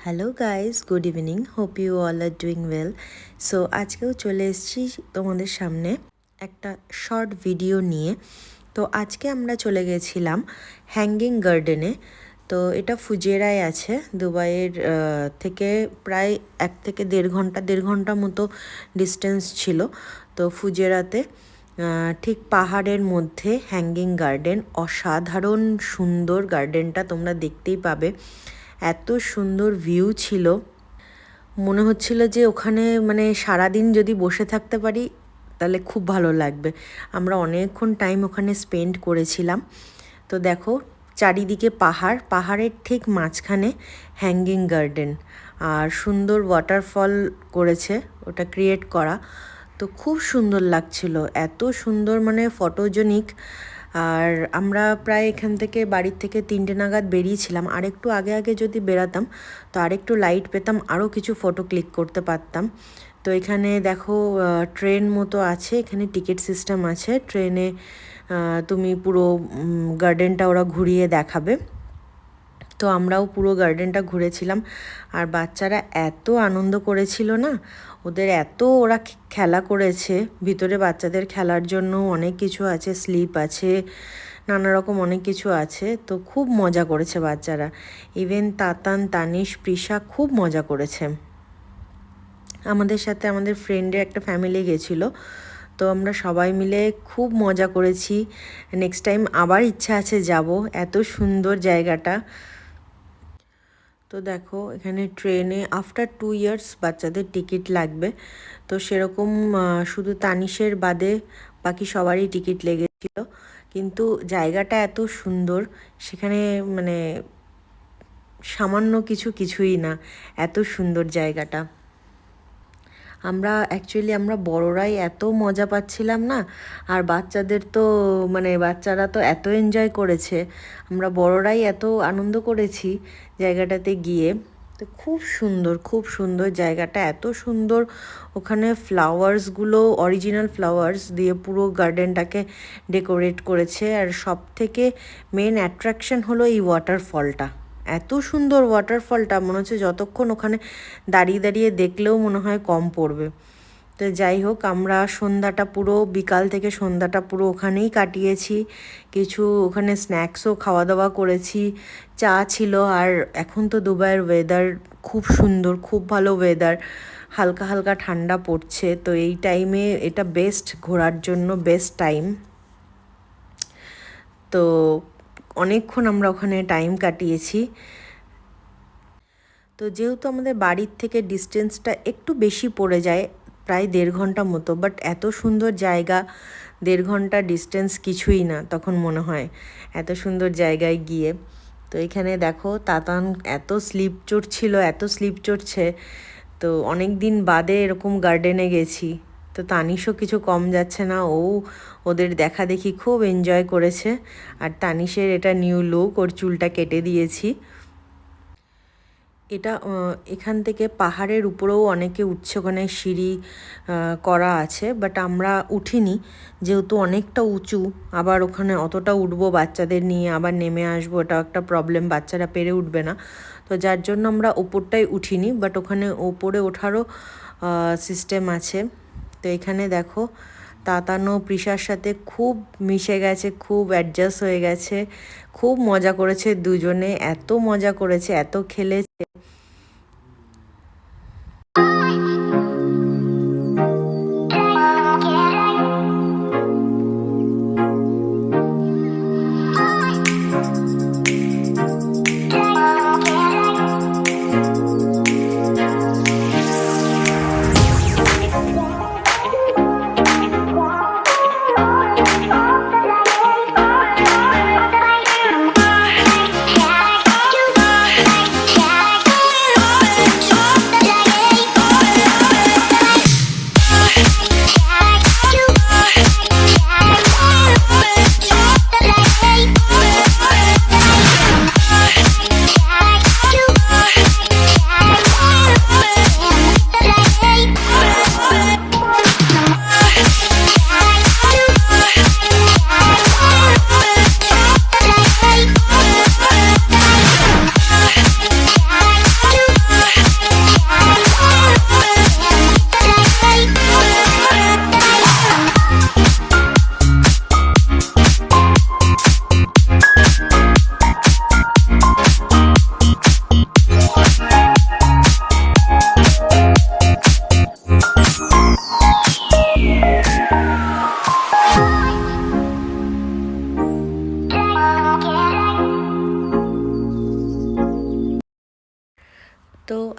Hello guys, good evening. Hope you all are doing well. So আজকেও চলে এসেছি তোমাদের সামনে একটা শর্ট ভিডিও নিয়ে। তো আজকে আমরা চলে গেছিলাম হ্যাঙ্গিং গার্ডেনে। তো এটা ফুজেরায় আছে, দুবাইয়ের থেকে প্রায় 1 থেকে দেড় ঘন্টা মতো ডিস্টেন্স ছিল। তো ফুজেরাতে ঠিক পাহাড়ের মধ্যে হ্যাঙ্গিং গার্ডেন, অসাধারণ সুন্দর গার্ডেনটা, তোমরা দেখতেই পাবে। এত সুন্দর ভিউ ছিল, মনে হচ্ছিল যে ওখানে মানে সারাদিন যদি বসে থাকতে পারি তাহলে খুব ভালো লাগবে। আমরা অনেকক্ষণ টাইম ওখানে স্পেন্ড করেছিলাম। তো দেখো চারিদিকে পাহাড়ের ঠিক মাঝখানে হ্যাঙ্গিং গার্ডেন, আর সুন্দর ওয়াটারফল করেছে ওটা ক্রিয়েট করা। তো খুব সুন্দর লাগছিল, এত সুন্দর মানে ফটোজেনিক। আর আমরা প্রায় এখান থেকে বাড়ির থেকে 3টে নাগাদ বেরিয়েছিলাম। আর একটু আগে আগে যদি বেরাতাম তো আরেকটু লাইট পেতাম, আরও কিছু ফটো ক্লিক করতে পারতাম। তো এখানে দেখো ট্রেন মতো আছে, এখানে টিকিট সিস্টেম আছে। ট্রেনে তুমি পুরো গার্ডেনটা ওরা ঘুরিয়ে দেখাবে। তো আমরাও পুরো গার্ডেনটা ঘুরেছিলাম। আর বাচ্চারা এত আনন্দ করেছিল না, ওদের এত ওরা খেলা করেছে। ভিতরে বাচ্চাদের খেলার জন্য অনেক কিছু আছে, স্লিপ আছে, নানা রকম অনেক কিছু আছে। তো খুব মজা করেছে বাচ্চারা। ইভেন তাতান, তানিশ, প্রিশা খুব মজা করেছে। আমাদের সাথে আমাদের ফ্রেন্ডের একটা ফ্যামিলি গেছিলো। তো আমরা সবাই মিলে খুব মজা করেছি। নেক্সট টাইম আবার ইচ্ছা আছে যাব, এত সুন্দর জায়গাটা। তো দেখো এখানে ট্রেনে আফটার 2 ইয়ার্স বাচ্চাদের টিকিট লাগবে। তো সেরকম শুধু তানিশের বাদে বাকি সবারই টিকিট লেগেছিল। কিন্তু জায়গাটা এত সুন্দর, সেখানে মানে সামান্য কিছুই না, এত সুন্দর জায়গাটা। আমরা বড়রাই এত মজা পাচ্ছিলাম না, আর বাচ্চাদের তো মানে বাচ্চারা তো এত এনজয় করেছে, আমরা বড়রাই এত আনন্দ করেছি জায়গাটাতে গিয়ে। তো খুব সুন্দর জায়গাটা, এত সুন্দর। ওখানে ফ্লাওয়ার্সগুলো অরিজিনাল ফ্লাওয়ার্স দিয়ে পুরো গার্ডেনটাকে ডেকোরেট করেছে। আর সব থেকে মেন অ্যাট্রাকশন হলো এই ওয়াটারফলটা। এত সুন্দর ওয়াটারফলটা, মনে হচ্ছে যতক্ষণ ওখানে দাঁড়িয়ে দাঁড়িয়ে দেখলেও মনে হয় কম পড়বে। তো যাই হোক, আমরা বিকাল থেকে সন্ধ্যাটা পুরো ওখানেই কাটিয়েছি। কিছু ওখানে স্ন্যাক্সও খাওয়া দাওয়া করেছি, চা ছিল। আর এখন তো দুবাইয়ের ওয়েদার খুব সুন্দর, খুব ভালো ওয়েদার, হালকা হালকা ঠান্ডা পড়ছে। তো এই টাইমে এটা বেস্ট, ঘোরার জন্য বেস্ট টাইম। তো অনেকক্ষণ আমরা ওখানে টাইম কাটিয়েছি। তো যেহেতু আমাদের বাড়ির থেকে ডিস্টেন্সটা একটু বেশি পড়ে যায়, প্রায় 1.5 ঘন্টা মতো, বাট এত সুন্দর জায়গা, 1.5 ঘন্টা ডিস্টেন্স কিছুই না তখন মনে হয় এত সুন্দর জায়গায় গিয়ে। তো এখানে দেখো তাতান এত স্লিপ চড়ছে। তো অনেক দিন বাদে এরকম গার্ডেনে গেছি। তো তানিশও কিছু কম যাচ্ছে না, ওদের দেখা দেখি খুব এনজয় করেছে। আর তানিশের এটা নিউ লুক, ওর চুলটা কেটে দিয়েছি। এটা এখান থেকে পাহাড়ের উপরেও অনেকে উঠছে, ওখানে সিঁড়ি করা আছে, বাট আমরা উঠিনি যেহেতু অনেকটা উঁচু। আবার ওখানে অতটা উঠবো বাচ্চাদের নিয়ে, আবার নেমে আসবো, এটা একটা প্রবলেম, বাচ্চারা পেরে উঠবে না। তো যার জন্য আমরা ওপরটাই উঠিনি, বাট ওখানে ওপরে ওঠারও সিস্টেম আছে। তো এখানে দেখো তাতানো প্রিশার সাথে খুব মিশে গেছে, খুব অ্যাডজাস্ট হয়ে গেছে, খুব মজা করেছে দুজনে, এত মজা করেছে, এত খেলেছে।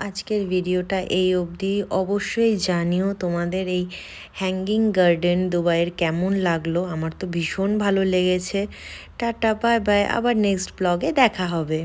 আজকের ভিডিওটা এই অবধি। অবশ্যই জানিও তোমাদের এই হ্যাঙ্গিং গার্ডেন দুবাইয়ের কেমন লাগলো। আমার তো ভীষণ ভালো লেগেছে। টাটা, বাই বাই, আবার নেক্সট ব্লগে দেখা হবে।